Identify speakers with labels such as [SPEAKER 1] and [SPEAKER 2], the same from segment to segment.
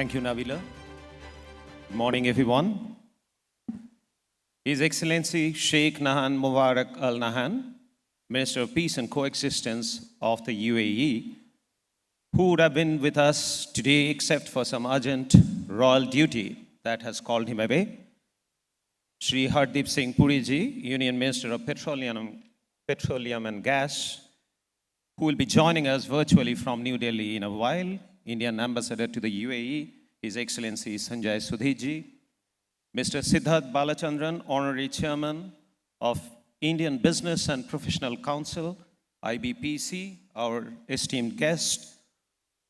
[SPEAKER 1] Thank you, Nabila. Good morning, everyone. His Excellency Sheikh Nahan Mubarak Al Nahan, Minister of Peace and Coexistence of the UAE, who would have been with us today except for some urgent royal duty that has called him away. Shri Hardeep Singh Puriji, Union Minister of Petroleum and Gas, who will be joining us virtually from New Delhi in a while. Indian Ambassador to the UAE, His Excellency Sanjay Sudhiji, Mr. Siddharth Balachandran, Honorary Chairman of Indian Business and Professional Council, IBPC, our esteemed guests,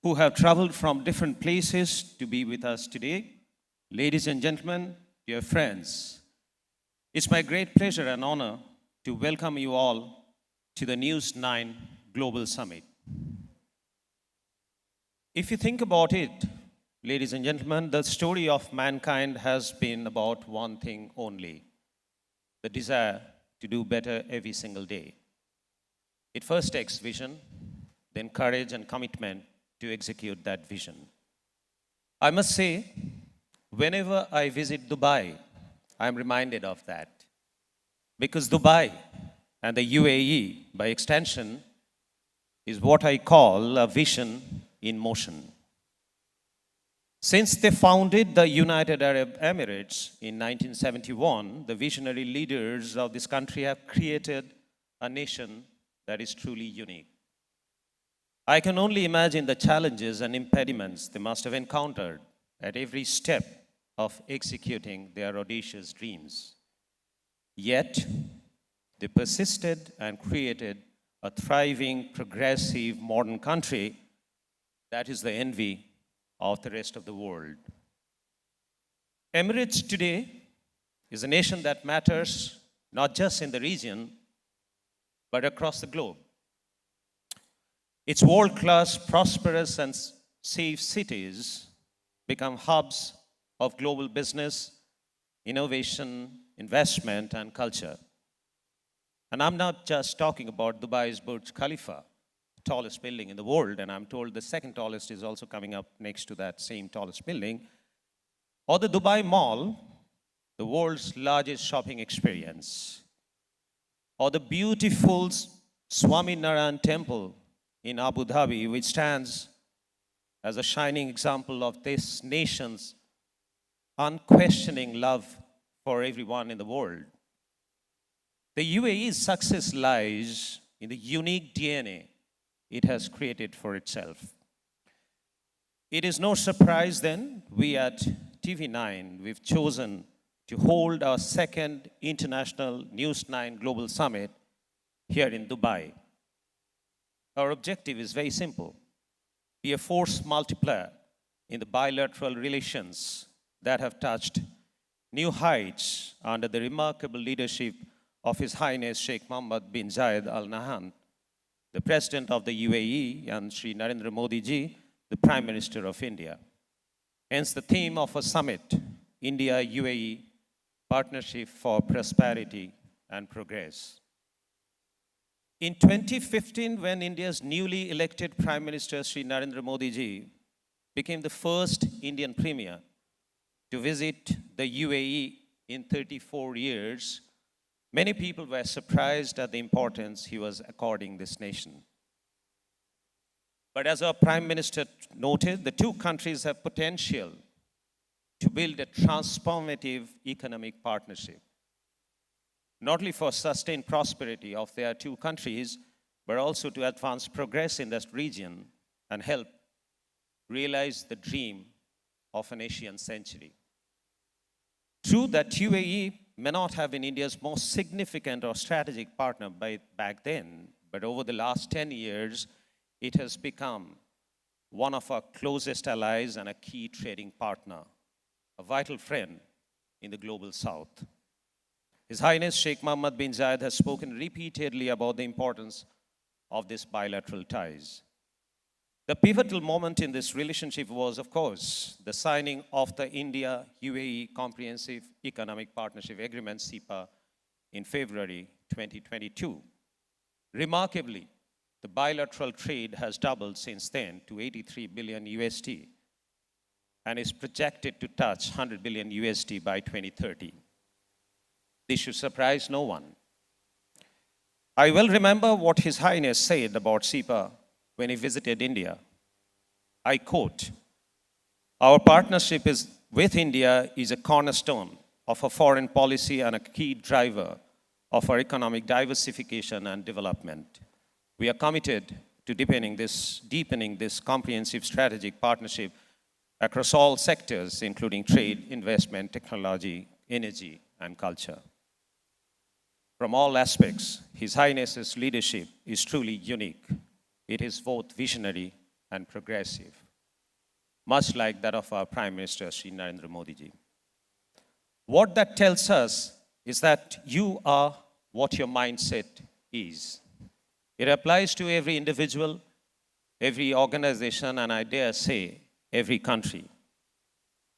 [SPEAKER 1] who have traveled from different places to be with us today. Ladies and gentlemen, dear friends, it's my great pleasure and honor to welcome you all to the News 9 Global Summit. If you think about it, ladies and gentlemen, the story of mankind has been about one thing only: the desire to do better every single day. It first takes vision, then courage and commitment to execute that vision. I must say, whenever I visit Dubai, I'm reminded of that. Because Dubai and the UAE, by extension, is what I call a vision in motion. Since they founded the United Arab Emirates in 1971, the visionary leaders of this country have created a nation that is truly unique. I can only imagine the challenges and impediments they must have encountered at every step of executing their audacious dreams. Yet, they persisted and created a thriving, progressive, modern country that is the envy of the rest of the world. Emirates today is a nation that matters not just in the region, but across the globe. Its world-class, prosperous, and safe cities become hubs of global business, innovation, investment, and culture. And I'm not just talking about Dubai's Burj Khalifa, tallest building in the world, and I'm told the second tallest is also coming up next to that same tallest building, or the Dubai Mall, the world's largest shopping experience, or the beautiful Swami Narayan Temple in Abu Dhabi, which stands as a shining example of this nation's unquestioning love for everyone in the world. The UAE's success lies in the unique DNA it has created for itself. It is no surprise then, we at TV9, we've chosen to hold our second International News 9 Global Summit here in Dubai. Our objective is very simple: be a force multiplier in the bilateral relations that have touched new heights under the remarkable leadership of His Highness Sheikh Mohammed bin Zayed Al Nahyan, the President of the UAE, and Shri Narendra Modi ji, the Prime Minister of India. Hence the theme of a summit, India-UAE Partnership for Prosperity and Progress. In 2015, when India's newly elected Prime Minister Shri Narendra Modi ji became the first Indian Premier to visit the UAE in 34 years, many people were surprised at the importance he was according this nation. But as our Prime Minister noted, the two countries have potential to build a transformative economic partnership, not only for sustained prosperity of their two countries, but also to advance progress in this region and help realize the dream of an Asian century. True that UAE may not have been India's most significant or strategic partner back then, but over the last 10 years, it has become one of our closest allies and a key trading partner, a vital friend in the global south. His Highness Sheikh Mohammed bin Zayed has spoken repeatedly about the importance of these bilateral ties. The pivotal moment in this relationship was, of course, the signing of the India-UAE Comprehensive Economic Partnership Agreement, CEPA, in February 2022. Remarkably, the bilateral trade has doubled since then to 83 billion USD. and is projected to touch 100 billion USD by 2030. This should surprise no one. I well remember what His Highness said about SEPA when he visited India. I quote, "Our partnership with India is a cornerstone of our foreign policy and a key driver of our economic diversification and development. We are committed to deepening this comprehensive strategic partnership across all sectors, including trade, investment, technology, energy, and culture." From all aspects, His Highness's leadership is truly unique. It is both visionary and progressive, much like that of our Prime Minister, Shri Narendra Modi ji. What that tells us is that you are what your mindset is. It applies to every individual, every organization, and I dare say, every country.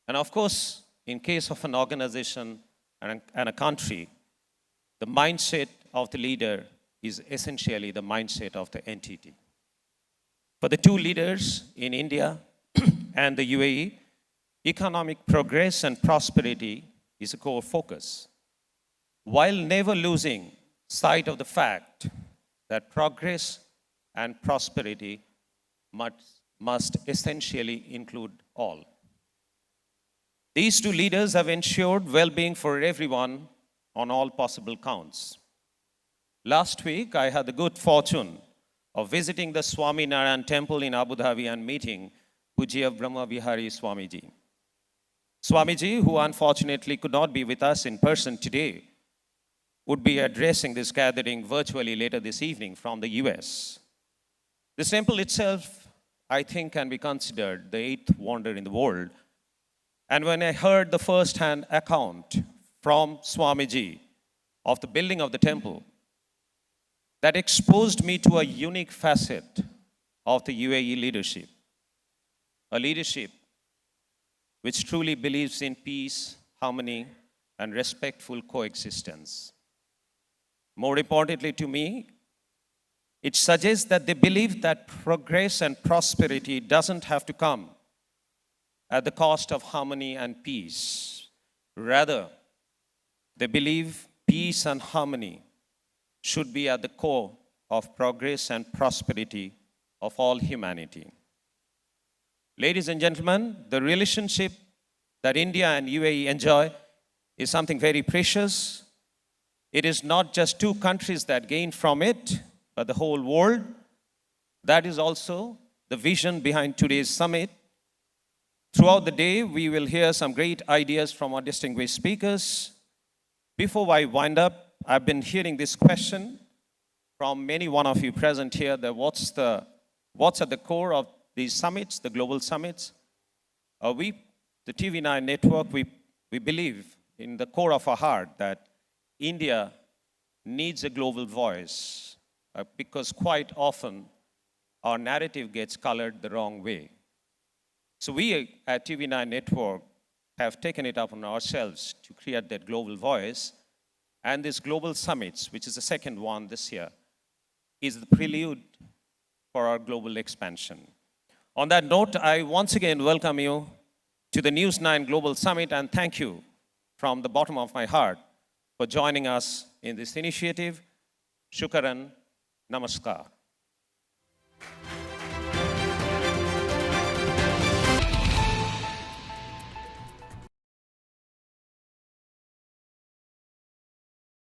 [SPEAKER 1] And of course, in case of an organization and a country, the mindset of the leader is essentially the mindset of the entity. For the two leaders in India and the UAE, economic progress and prosperity is a core focus, while never losing sight of the fact that progress and prosperity must essentially include all. These two leaders have ensured well-being for everyone on all possible counts. Last week, I had the good fortune of visiting the Swami Narayan temple in Abu Dhabi and meeting Pujya Brahma Vihari Swamiji. Swamiji, who unfortunately could not be with us in person today, would be addressing this gathering virtually later this evening from the US. This temple itself, I think, can be considered the eighth wonder in the world. And when I heard the first-hand account from Swamiji of the building of the temple, that exposed me to a unique facet of the UAE leadership, a leadership which truly believes in peace, harmony, and respectful coexistence. More importantly to me, it suggests that they believe that progress and prosperity doesn't have to come at the cost of harmony and peace. Rather, they believe peace and harmony should be at the core of progress and prosperity of all humanity. Ladies and gentlemen, the relationship that India and UAE enjoy is something very precious. It is not just two countries that gain from it, but the whole world. That is also the vision behind today's summit. Throughout the day, we will hear some great ideas from our distinguished speakers. Before I wind up, I've been hearing this question from many one of you present here, that what's at the core of these summits, the global summits? We, the TV9 network, we believe in the core of our heart that India needs a global voice because quite often our narrative gets colored the wrong way. So we at TV9 network have taken it upon ourselves to create that global voice. And this global summits, which is the second one this year, is the prelude for our global expansion. On that note, I once again welcome you to the News 9 Global Summit and thank you from the bottom of my heart for joining us in this initiative. Shukran, namaskar.